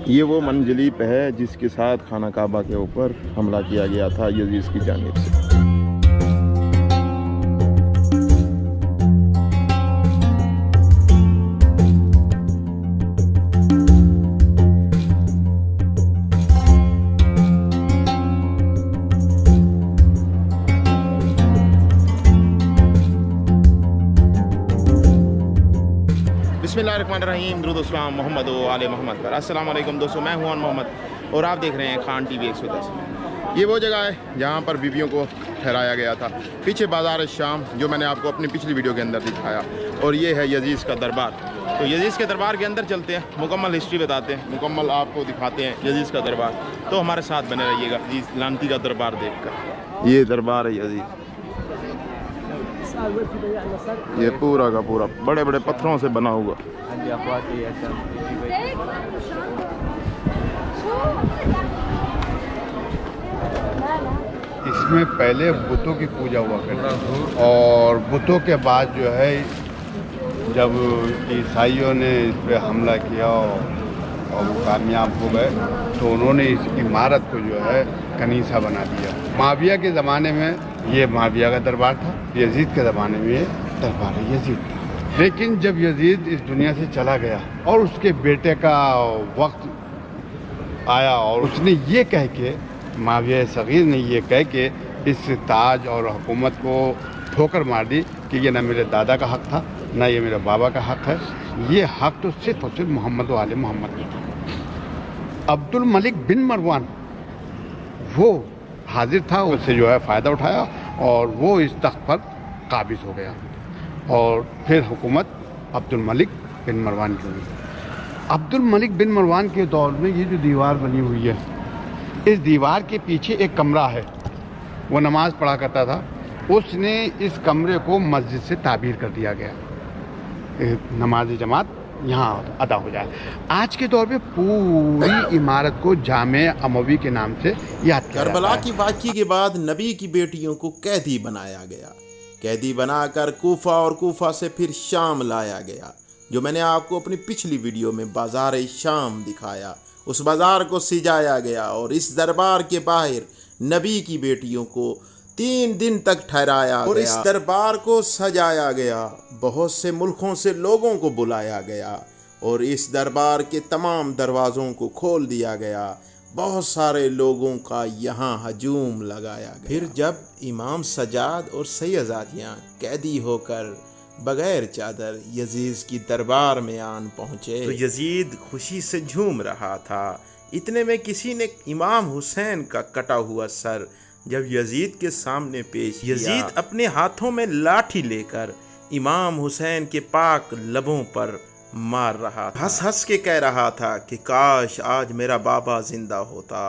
یہ وہ منجلیب ہے جس کے ساتھ خانہ کعبہ کے اوپر حملہ کیا گیا تھا یزید کی جانب سے۔ بسم اللہ الرحمن الرحیم، درود و سلام محمد و آل محمد پر۔ السلام علیکم دوستو، میں ہوں محمد اور آپ دیکھ رہے ہیں خان ٹی وی 110۔ یہ وہ جگہ ہے جہاں پر بیویوں کو ٹھہرایا گیا تھا۔ پیچھے بازار شام جو میں نے آپ کو اپنی پچھلی ویڈیو کے اندر دکھایا، اور یہ ہے یزید کا دربار۔ تو یزید کے دربار کے اندر چلتے ہیں، مکمل ہسٹری بتاتے ہیں، مکمل آپ کو دکھاتے ہیں یزید کا دربار۔ تو ہمارے ساتھ بنے رہیے گا یزید لانتی کا دربار دیکھ کر۔ یہ دربار ہے یزید، یہ پورا کا پورا بڑے بڑے پتھروں سے بنا ہوا۔ اس میں پہلے بتوں کی پوجا ہوا کرتی تھی، اور بتوں کے بعد جو ہے جب عیسائیوں نے اس پہ حملہ کیا اور وہ کامیاب ہو گئے تو انہوں نے اس عمارت کو جو ہے کنیسہ بنا دیا۔ معاویہ کے زمانے میں یہ معاویہ کا دربار تھا، یزید کے زمانے میں یہ دربار یزید تھا۔ لیکن جب یزید اس دنیا سے چلا گیا اور اس کے بیٹے کا وقت آیا اور اس نے یہ کہہ کے، معاویہ صغیر نے یہ کہہ کے اس تاج اور حکومت کو ٹھوکر مار دی کہ یہ نہ میرے دادا کا حق تھا نہ یہ میرے بابا کا حق ہے، یہ حق تو صرف اور صرف محمد و آل محمد کا تھا۔ عبد الملک بن مروان وہ حاضر تھا، اس سے جو ہے فائدہ اٹھایا اور وہ اس تخت پر قابض ہو گیا، اور پھر حکومت عبد الملک بن مروان کی ہوئی۔ عبد الملک بن مروان کے دور میں یہ جو دیوار بنی ہوئی ہے، اس دیوار کے پیچھے ایک کمرہ ہے، وہ نماز پڑھا کرتا تھا، اس نے اس کمرے کو مسجد سے تعبیر کر دیا گیا، نماز جماعت یہاں ادا ہو جائے۔ آج کے دور میں پوری عمارت کو جامع اموی کے نام سے یاد کیا کربلا جاتا ہے۔ کی واقعے کے بعد نبی کی بیٹیوں کو قیدی بنایا گیا، قیدی بنا کر کوفہ اور کوفہ سے پھر شام لایا گیا، جو میں نے آپ کو اپنی پچھلی ویڈیو میں بازار شام دکھایا۔ اس بازار کو سجایا گیا اور اس دربار کے باہر نبی کی بیٹیوں کو 3 دن تک ٹھہرایا گیا اور اس دربار کو سجایا گیا۔ بہت سے ملکوں سے لوگوں کو بلایا گیا اور اس دربار کے تمام دروازوں کو کھول دیا گیا۔ بہت سارے لوگوں کا یہاں ہجوم لگایا گیا۔ پھر جب امام سجاد اور سیدزادیاں قیدی ہو کر بغیر چادر یزید کی دربار میں آن پہنچے تو یزید خوشی سے جھوم رہا تھا۔ اتنے میں کسی نے امام حسین کا کٹا ہوا سر جب یزید کے سامنے پیش کیا، یزید اپنے ہاتھوں میں لاٹھی لے کر امام حسین کے پاک لبوں پر مار رہا تھا، ہنس ہنس کے کہہ رہا تھا کہ کاش آج میرا بابا زندہ ہوتا،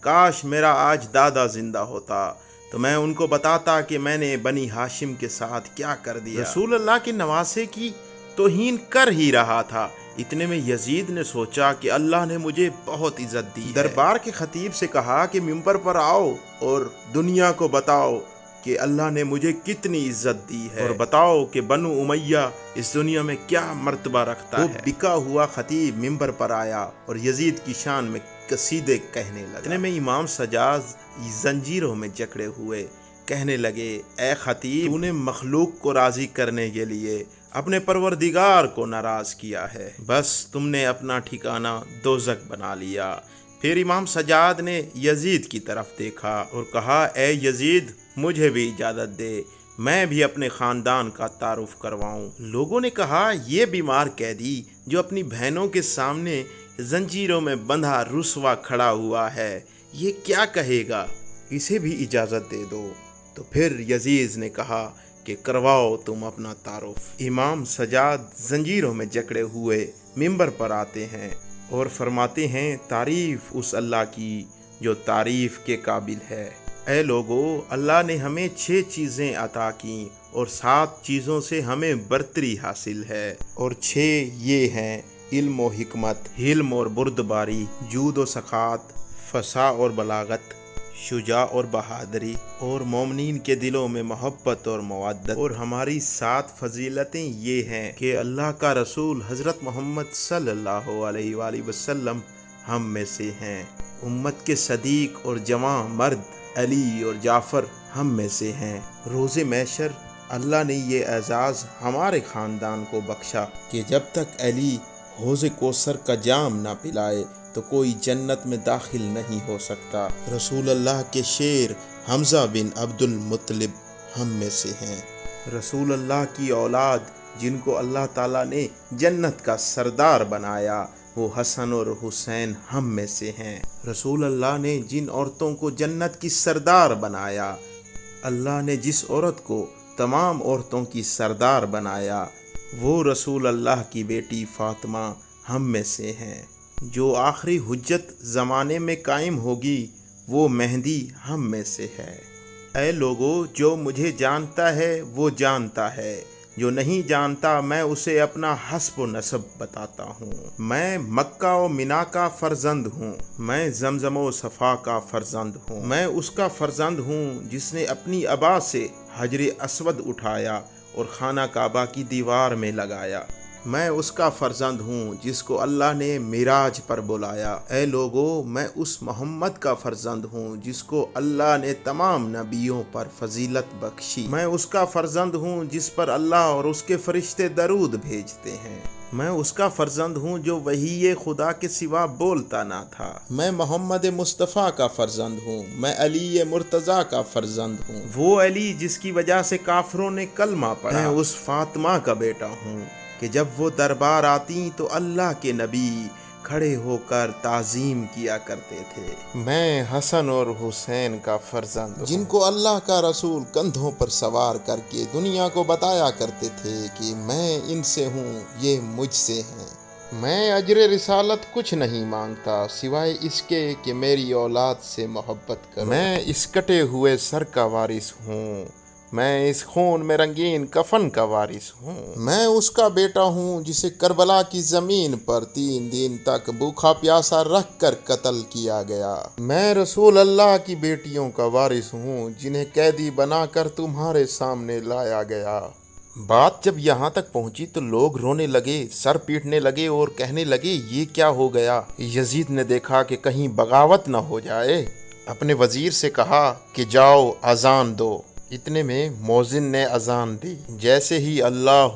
کاش میرا آج دادا زندہ ہوتا تو میں ان کو بتاتا کہ میں نے بنی ہاشم کے ساتھ کیا کر دیا۔ رسول اللہ کے نواسے کی توہین کر ہی رہا تھا، اتنے میں یزید نے سوچا کہ اللہ نے مجھے بہت عزت دی۔ دربار کے خطیب سے کہا کہ ممبر پر آؤ اور دنیا کو بتاؤ کہ اللہ نے مجھے کتنی عزت دی ہے، اور بتاؤ کہ بنو امیہ اس دنیا میں کیا مرتبہ رکھتا ہے۔ بکا ہوا خطیب ممبر پر آیا اور یزید کی شان میں قصیدے کہنے لگا۔ اتنے میں امام سجاد زنجیروں میں جکڑے ہوئے کہنے لگے، اے خطیب، تو نے مخلوق کو راضی کرنے کے لیے اپنے پروردگار کو ناراض کیا ہے، بس تم نے اپنا ٹھکانہ دوزخ بنا لیا۔ پھر امام سجاد نے یزید کی طرف دیکھا اور کہا، اے یزید، مجھے بھی اجازت دے، میں بھی اپنے خاندان کا تعارف کرواؤں۔ لوگوں نے کہا، یہ بیمار قیدی جو اپنی بہنوں کے سامنے زنجیروں میں بندھا رسوا کھڑا ہوا ہے، یہ کیا کہے گا، اسے بھی اجازت دے دو۔ تو پھر یزید نے کہا کہ کرواؤ تم اپنا تعارف۔ امام سجاد زنجیروں میں جکڑے ہوئے ممبر پر آتے ہیں اور فرماتے ہیں، تعریف اس اللہ کی جو تعریف کے قابل ہے۔ اے لوگو، اللہ نے ہمیں 6 چیزیں عطا کیں اور 7 چیزوں سے ہمیں برتری حاصل ہے، اور 6 یہ ہیں: علم و حکمت، حلم اور بردباری، جود و سخاوت، فصاحت اور بلاغت، شجاع اور بہادری، اور مومنین کے دلوں میں محبت اور مودت۔ اور ہماری 7 فضیلتیں یہ ہیں کہ اللہ کا رسول حضرت محمد صلی اللہ علیہ وآلہ وسلم ہم میں سے ہیں۔ امت کے صدیق اور جواں مرد علی اور جعفر ہم میں سے ہیں۔ روز محشر اللہ نے یہ اعزاز ہمارے خاندان کو بخشا کہ جب تک علی حوض کوثر کا جام نہ پلائے تو کوئی جنت میں داخل نہیں ہو سکتا۔ رسول اللہ کے شیر حمزہ بن عبد المطلب ہم میں سے ہیں۔ رسول اللہ کی اولاد جن کو اللہ تعالیٰ نے جنت کا سردار بنایا وہ حسن اور حسین ہم میں سے ہیں۔ رسول اللہ نے جن عورتوں کو جنت کی سردار بنایا، اللہ نے جس عورت کو تمام عورتوں کی سردار بنایا وہ رسول اللہ کی بیٹی فاطمہ ہم میں سے ہیں۔ جو آخری حجت زمانے میں قائم ہوگی وہ مہدی ہم میں سے ہے۔ اے لوگو، جو مجھے جانتا ہے وہ جانتا ہے، جو نہیں جانتا میں اسے اپنا حسب و نسب بتاتا ہوں۔ میں مکہ و منا کا فرزند ہوں، میں زمزم و صفا کا فرزند ہوں۔ میں اس کا فرزند ہوں جس نے اپنی ابا سے حجر اسود اٹھایا اور خانہ کعبہ کی دیوار میں لگایا۔ میں اس کا فرزند ہوں جس کو اللہ نے معراج پر بلایا۔ اے لوگو، میں اس محمد کا فرزند ہوں جس کو اللہ نے تمام نبیوں پر فضیلت بخشی۔ میں اس کا فرزند ہوں جس پر اللہ اور اس کے فرشتے درود بھیجتے ہیں۔ میں اس کا فرزند ہوں جو وحی خدا کے سوا بولتا نہ تھا۔ میں محمد مصطفیٰ کا فرزند ہوں، میں علی مرتضیٰ کا فرزند ہوں، وہ علی جس کی وجہ سے کافروں نے کلمہ پڑھا۔ میں اس فاطمہ کا بیٹا ہوں کہ جب وہ دربار آتی تو اللہ کے نبی کھڑے ہو کر تعظیم کیا کرتے تھے۔ میں حسن اور حسین کا فرزند ہوں، جن کو اللہ کا رسول کندھوں پر سوار کر کے دنیا کو بتایا کرتے تھے کہ میں ان سے ہوں، یہ مجھ سے ہیں۔ میں اجر رسالت کچھ نہیں مانگتا سوائے اس کے کہ میری اولاد سے محبت کرو۔ میں اس کٹے ہوئے سر کا وارث ہوں، میں اس خون میں رنگین کفن کا وارث ہوں۔ میں اس کا بیٹا ہوں جسے کربلا کی زمین پر 3 دن تک بھوکا پیاسا رکھ کر قتل کیا گیا۔ میں رسول اللہ کی بیٹیوں کا وارث ہوں جنہیں قیدی بنا کر تمہارے سامنے لایا گیا۔ بات جب یہاں تک پہنچی تو لوگ رونے لگے، سر پیٹنے لگے اور کہنے لگے یہ کیا ہو گیا؟ یزید نے دیکھا کہ کہیں بغاوت نہ ہو جائے، اپنے وزیر سے کہا کہ جاؤ اذان دو۔ اتنے میں مؤذن نے اذان دی۔ جیسے ہی اللہ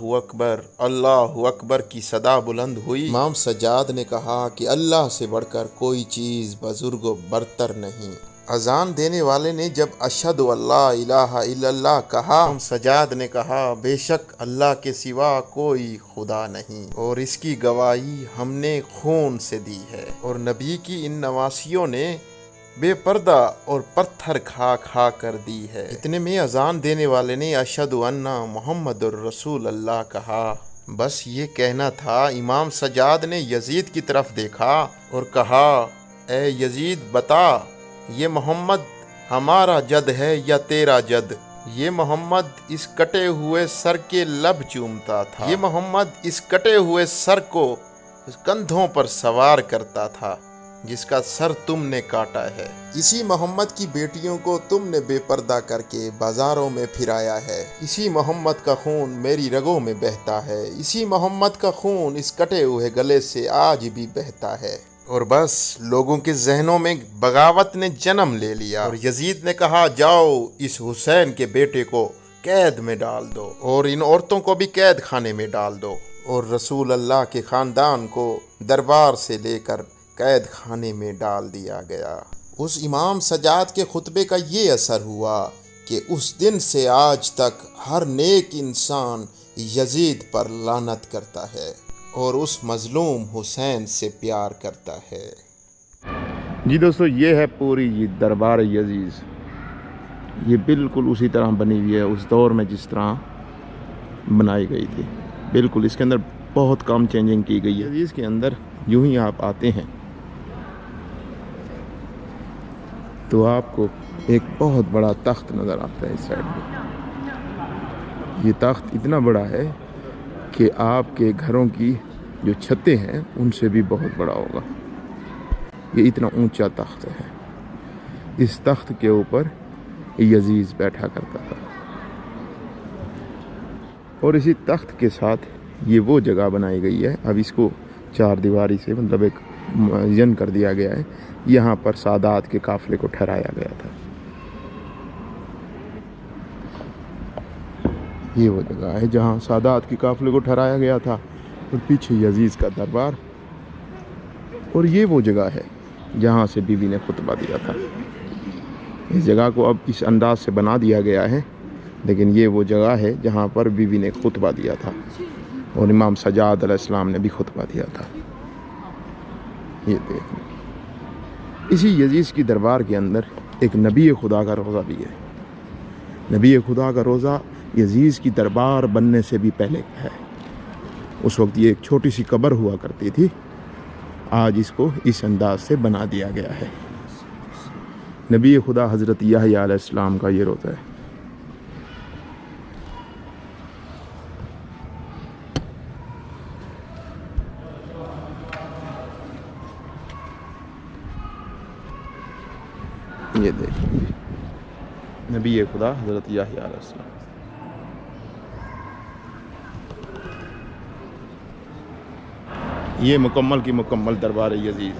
اکبر کی صدا بلند ہوئی، امام سجاد نے کہا کہ اللہ سے بڑھ کر کوئی چیز بزرگ و برتر نہیں۔ اذان دینے والے نے جب اشہد اللہ الہ الا اللہ کہا، امام سجاد نے کہا بے شک اللہ کے سوا کوئی خدا نہیں، اور اس کی گواہی ہم نے خون سے دی ہے۔ اور نبی کی ان نواسیوں نے بے پردہ اور پتھر کھا کھا کر دی ہے۔ اتنے میں اذان دینے والے نے اشہد ان محمد الرسول اللہ کہا۔ بس یہ کہنا تھا۔ امام سجاد نے یزید کی طرف دیکھا اور کہا اے یزید بتا، یہ محمد ہمارا جد ہے یا تیرا جد؟ یہ محمد اس کٹے ہوئے سر کے لب چومتا تھا، یہ محمد اس کٹے ہوئے سر کو کندھوں پر سوار کرتا تھا جس کا سر تم نے کاٹا ہے۔ اسی محمد کی بیٹیوں کو تم نے بے پردہ کر کے بازاروں میں پھرایا ہے۔ اسی محمد کا خون میری رگوں میں بہتا ہے، اسی محمد کا خون اس کٹے ہوئے گلے سے آج بھی بہتا ہے۔ اور بس لوگوں کے ذہنوں میں بغاوت نے جنم لے لیا، اور یزید نے کہا جاؤ اس حسین کے بیٹے کو قید میں ڈال دو اور ان عورتوں کو بھی قید خانے میں ڈال دو۔ اور رسول اللہ کے خاندان کو دربار سے لے کر قید خانے میں ڈال دیا گیا۔ اس امام سجاد کے خطبے کا یہ اثر ہوا کہ اس دن سے آج تک ہر نیک انسان یزید پر لعنت کرتا ہے اور اس مظلوم حسین سے پیار کرتا ہے۔ جی دوستو، یہ ہے پوری یہ دربار یزید، یہ بالکل اسی طرح بنی ہوئی ہے اس دور میں جس طرح بنائی گئی تھی، بالکل اس کے اندر بہت کم چینجنگ کی گئی ہے۔ یزید کے اندر یوں ہی آپ آتے ہیں تو آپ کو ایک بہت بڑا تخت نظر آتا ہے اس سائڈ میں۔ یہ تخت اتنا بڑا ہے کہ آپ کے گھروں کی جو چھتیں ہیں ان سے بھی بہت بڑا ہوگا۔ یہ اتنا اونچا تخت ہے۔ اس تخت کے اوپر یزید بیٹھا کرتا تھا، اور اسی تخت کے ساتھ یہ وہ جگہ بنائی گئی ہے، اب اس کو 4 دیواری سے مطلب ایک معین کر دیا گیا ہے، یہاں پر سادات کے قافلے کو ٹھہرایا گیا تھا۔ یہ وہ جگہ ہے جہاں سادات کے قافلے کو ٹھہرایا گیا تھا، اور پیچھے یزید کا دربار، اور یہ وہ جگہ ہے جہاں سے بی بی نے خطبہ دیا تھا۔ اس جگہ کو اب اس انداز سے بنا دیا گیا ہے، لیکن یہ وہ جگہ ہے جہاں پر بی بی نے خطبہ دیا تھا، اور امام سجاد علیہ السلام نے بھی خطبہ دیا تھا۔ یہ دیکھیں، اسی یزید کی دربار کے اندر ایک نبی خدا کا روضہ بھی ہے۔ نبی خدا کا روضہ یزید کی دربار بننے سے بھی پہلے کا ہے۔ اس وقت یہ ایک چھوٹی سی قبر ہوا کرتی تھی، آج اس کو اس انداز سے بنا دیا گیا ہے۔ نبی خدا حضرت یحییٰ علیہ السلام کا یہ روضہ ہے۔ یہ دیکھیں، نبی خدا حضرت یحییٰ علیہ السلام۔ یہ مکمل کی مکمل دربار یزید،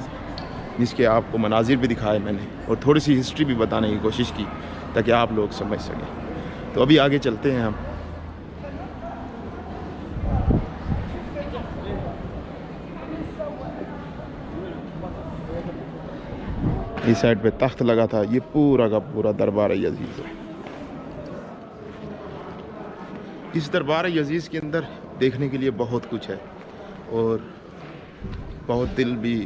جس کے آپ کو مناظر بھی دکھائے میں نے، اور تھوڑی سی ہسٹری بھی بتانے کی کوشش کی تاکہ آپ لوگ سمجھ سکیں۔ تو ابھی آگے چلتے ہیں ہم۔ اس سائڈ پہ تخت لگا تھا، یہ پورا کا پورا دربار یزید ہے۔ اس دربار یزید کے اندر دیکھنے کے لیے بہت کچھ ہے، اور بہت دل بھی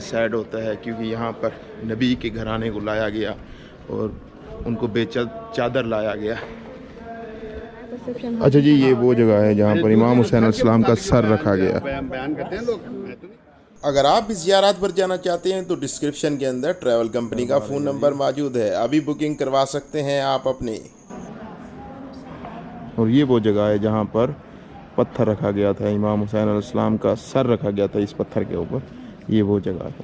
سیڈ ہوتا ہے، کیونکہ یہاں پر نبی کے گھرانے کو لایا گیا اور ان کو بے چادر لایا گیا۔ اچھا جی، یہ وہ جگہ ہے جہاں پر امام حسین علیہ السلام کا سر رکھا گیا۔ اگر آپ بھی زیارات پر جانا چاہتے ہیں تو ڈسکرپشن کے اندر ٹریول کمپنی کا فون نمبر موجود ہے، ابھی بکنگ کروا سکتے ہیں آپ اپنی۔ اور یہ وہ جگہ ہے جہاں پر پتھر رکھا گیا تھا، امام حسین علیہ السلام کا سر رکھا گیا تھا اس پتھر کے اوپر، یہ وہ جگہ ہے۔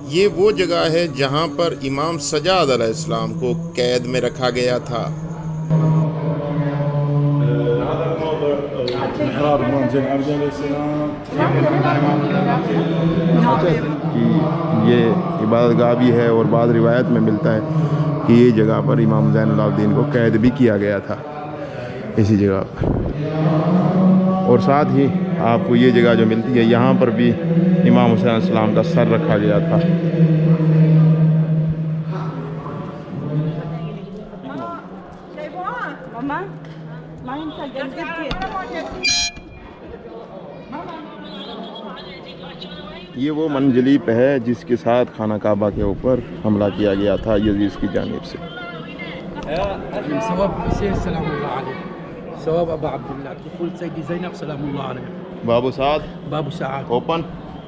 یہ وہ جگہ ہے جہاں پر امام سجاد علیہ السلام کو قید میں رکھا گیا تھا۔ کہ یہ عبادت گاہ بھی ہے، اور بعض روایت میں ملتا ہے کہ یہ جگہ پر امام زین العابدین کو قید بھی کیا گیا تھا اسی جگہ پر۔ اور ساتھ ہی آپ کو یہ جگہ جو ملتی ہے، یہاں پر بھی امام حسین علیہ السلام کا سر رکھا گیا تھا۔ یہ وہ منجلیب ہے جس کے ساتھ خانہ کعبہ کے اوپر حملہ کیا گیا تھا یزید کی جانب سے۔ ثواب حسين سلام الله عليه، ثواب ابو عبد الله، طفولة سيدي زينب سلام الله عليه، بابو سعد بابو سعد اوپن،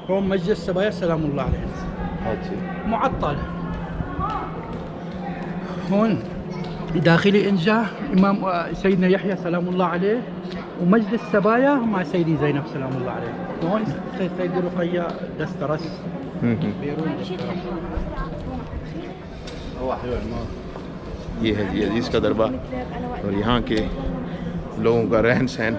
هون مسجد السبايا سلام الله عليه، اچھا معطل هون داخلي انجا امام سيدنا يحيى سلام الله عليه، ومسجد السبايا مع سيدي زينب سلام الله عليه، هون سيدي رقية دسترس بيرون دسترس. یہ ہے یزید کا دربار، اور یہاں کے لوگوں کا رہن سہن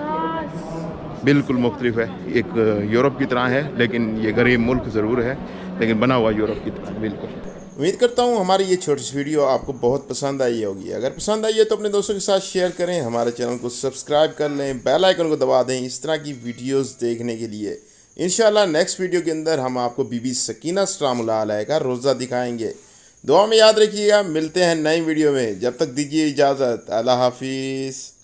بالکل مختلف ہے، ایک یورپ کی طرح ہے، لیکن یہ غریب ملک ضرور ہے لیکن بنا ہوا یورپ کی طرح بالکل۔ امید کرتا ہوں ہماری یہ چھوٹی سی ویڈیو آپ کو بہت پسند آئی ہوگی۔ اگر پسند آئی ہے تو اپنے دوستوں کے ساتھ شیئر کریں، ہمارے چینل کو سبسکرائب کر لیں، بیل آئیکن کو دبا دیں اس طرح کی ویڈیوز دیکھنے کے لیے۔ انشاءاللہ نیکسٹ ویڈیو کے اندر ہم آپ کو بی بی سکینہ سلام اللہ علیہ کا روزہ دکھائیں گے۔ دعا میں یاد رکھیے گا، ملتے ہیں نئی ویڈیو میں، جب تک دیجیے اجازت، اللہ حافظ۔